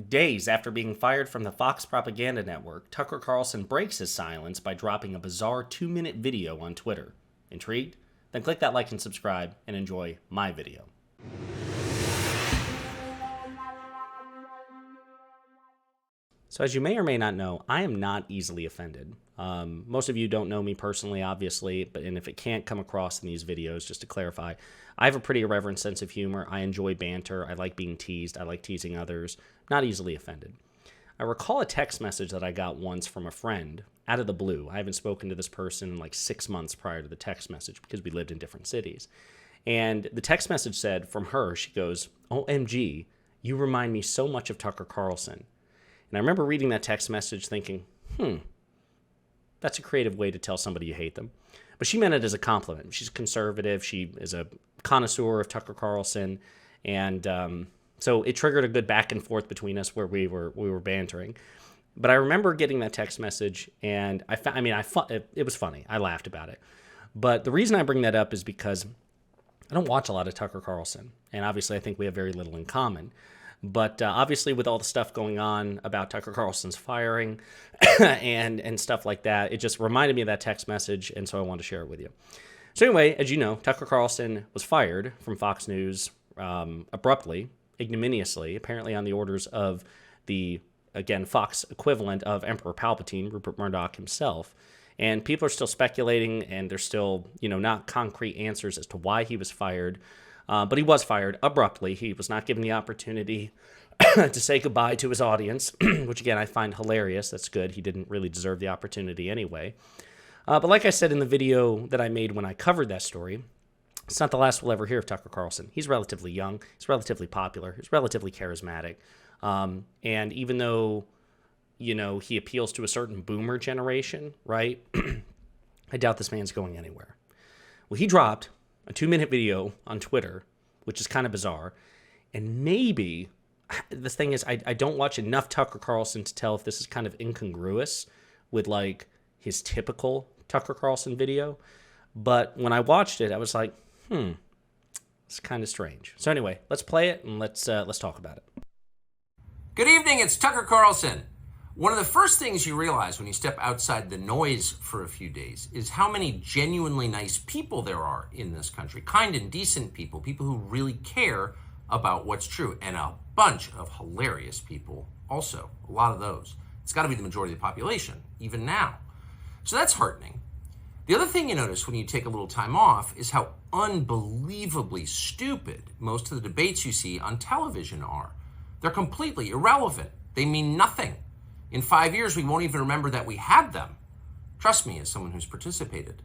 Days after being fired from the Fox propaganda network, Tucker Carlson breaks his silence by dropping a bizarre 2-minute video on Twitter. Intrigued? Then click that like and subscribe and enjoy my video. So as you may or may not know, I am not easily offended. Most of you don't know me personally, obviously, and if it can't come across in these videos, just to clarify, I have a pretty irreverent sense of humor. I enjoy banter. I like being teased. I like teasing others. Not easily offended. I recall a text message that I got once from a friend out of the blue. I haven't spoken to this person in like 6 months prior to the text message because we lived in different cities. And the text message said from her, she goes, "OMG, you remind me so much of Tucker Carlson." And I remember reading that text message thinking, that's a creative way to tell somebody you hate them. But she meant it as a compliment. She's conservative. She is a connoisseur of Tucker Carlson. And so it triggered a good back and forth between us where we were bantering. But I remember getting that text message, and it was funny. I laughed about it. But the reason I bring that up is because I don't watch a lot of Tucker Carlson. And obviously I think we have very little in common. But obviously with all the stuff going on about Tucker Carlson's firing and stuff like that, it just reminded me of that text message, and so I wanted to share it with you. So anyway, as you know, Tucker Carlson was fired from Fox News abruptly, ignominiously, apparently on the orders of the, again, Fox equivalent of Emperor Palpatine, Rupert Murdoch himself. And people are still speculating, and there's still, not concrete answers as to why he was fired. But he was fired abruptly. He was not given the opportunity to say goodbye to his audience, which, again, I find hilarious. That's good. He didn't really deserve the opportunity anyway. But like I said in the video that I made when I covered that story, it's not the last we'll ever hear of Tucker Carlson. He's relatively young. He's relatively popular. He's relatively charismatic. And even though, he appeals to a certain boomer generation, right? I doubt this man's going anywhere. Well, he dropped a 2-minute video on Twitter, which is kind of bizarre. And maybe, the thing is, I don't watch enough Tucker Carlson to tell if this is kind of incongruous with, like, his typical Tucker Carlson video. But when I watched it, I was like, it's kind of strange. So anyway, let's play it and let's talk about it. Good evening, it's Tucker Carlson. One of the first things you realize when you step outside the noise for a few days is how many genuinely nice people there are in this country. Kind and decent people who really care about what's true, and a bunch of hilarious people also, a lot of those. It's got to be the majority of the population, even now. So that's heartening. The other thing you notice when you take a little time off is how unbelievably stupid most of the debates you see on television are. They're completely irrelevant. They mean nothing. In 5 years, we won't even remember that we had them. Trust me, as someone who's participated.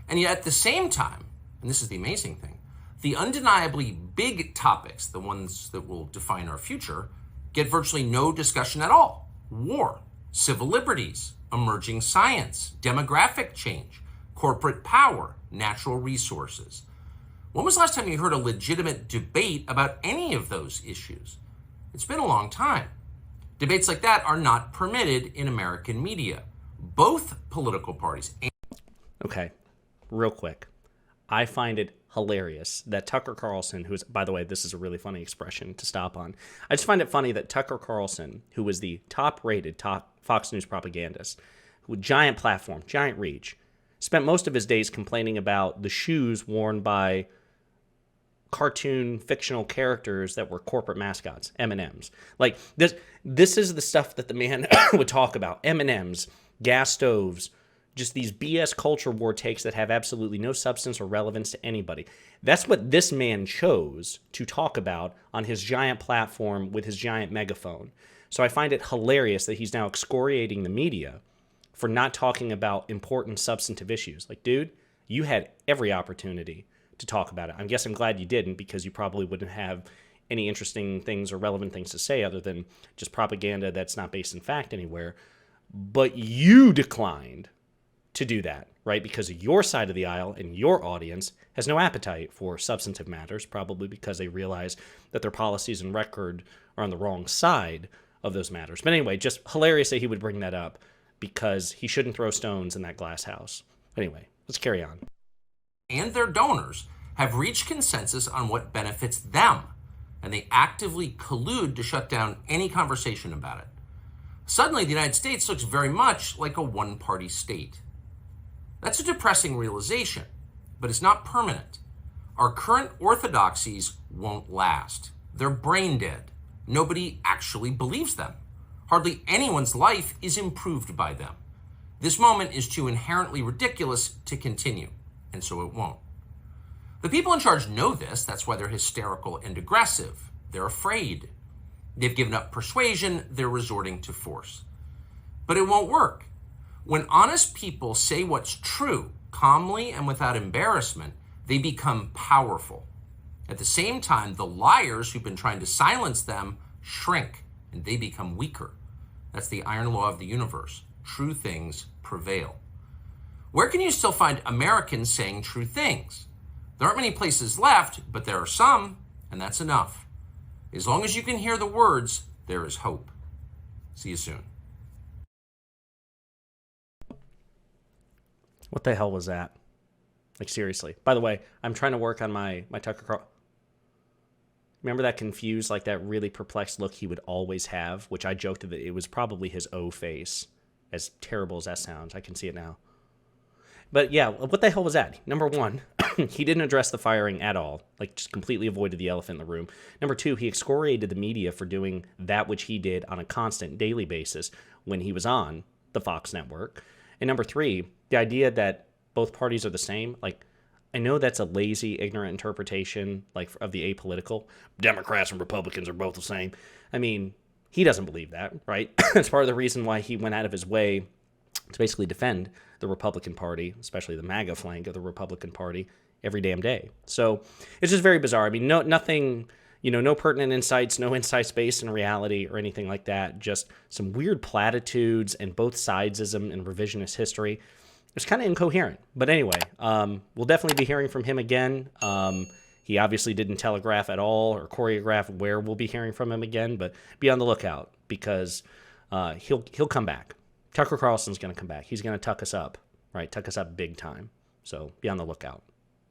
And yet at the same time, and this is the amazing thing, the undeniably big topics, the ones that will define our future, get virtually no discussion at all. War, civil liberties, emerging science, demographic change, corporate power, natural resources. When was the last time you heard a legitimate debate about any of those issues? It's been a long time. Debates like that are not permitted in American media. Both political parties. Okay, real quick. I find it hilarious that Tucker Carlson, who's, by the way, this is a really funny expression to stop on. I just find it funny that Tucker Carlson, who was the top-rated Fox News propagandist, with giant platform, giant reach, spent most of his days complaining about the shoes worn by cartoon fictional characters that were corporate mascots, M&Ms. Like, this is the stuff that the man would talk about. M&Ms, gas stoves, just these BS culture war takes that have absolutely no substance or relevance to anybody. That's what this man chose to talk about on his giant platform with his giant megaphone. So I find it hilarious that he's now excoriating the media for not talking about important substantive issues. Like, dude, you had every opportunity to talk about it. I guess I'm glad you didn't, because you probably wouldn't have any interesting things or relevant things to say other than just propaganda that's not based in fact anywhere. But you declined to do that, right? Because your side of the aisle and your audience has no appetite for substantive matters, probably because they realize that their policies and record are on the wrong side of those matters. But anyway, just hilarious that he would bring that up, because he shouldn't throw stones in that glass house. Anyway, let's carry on. And their donors have reached consensus on what benefits them. and they actively collude to shut down any conversation about it. Suddenly, the United States looks very much like a one-party state. That's a depressing realization, but it's not permanent. Our current orthodoxies won't last. They're brain dead. Nobody actually believes them. Hardly anyone's life is improved by them. This moment is too inherently ridiculous to continue, and so it won't. The people in charge know this. That's why they're hysterical and aggressive. They're afraid. They've given up persuasion. They're resorting to force. But it won't work. When honest people say what's true, calmly and without embarrassment, they become powerful. At the same time, the liars who've been trying to silence them shrink, and they become weaker. That's the iron law of the universe. True things prevail. Where can you still find Americans saying true things? There aren't many places left, but there are some, and that's enough. As long as you can hear the words, there is hope. See you soon. What the hell was that? Like, seriously. By the way, I'm trying to work on my Tucker Carlson. Remember that confused, like that really perplexed look he would always have, which I joked that it was probably his O face. As terrible as that sounds, I can see it now. But yeah, what the hell was that? Number one, he didn't address the firing at all, like just completely avoided the elephant in the room. Number two, he excoriated the media for doing that which he did on a constant daily basis when he was on the Fox network. And number three, the idea that both parties are the same, like, I know that's a lazy, ignorant interpretation, like, of the apolitical. Democrats and Republicans are both the same. I mean, he doesn't believe that, right? That's part of the reason why he went out of his way to basically defend the Republican Party, especially the MAGA flank of the Republican Party, every damn day. So it's just very bizarre. I mean, nothing, no pertinent insights, no insights based in reality or anything like that. Just some weird platitudes and both sidesism and revisionist history. It's kind of incoherent. But anyway, we'll definitely be hearing from him again. He obviously didn't telegraph at all or choreograph where we'll be hearing from him again, but be on the lookout because he'll come back. Tucker Carlson's going to come back. He's going to tuck us up, right? Tuck us up big time. So be on the lookout.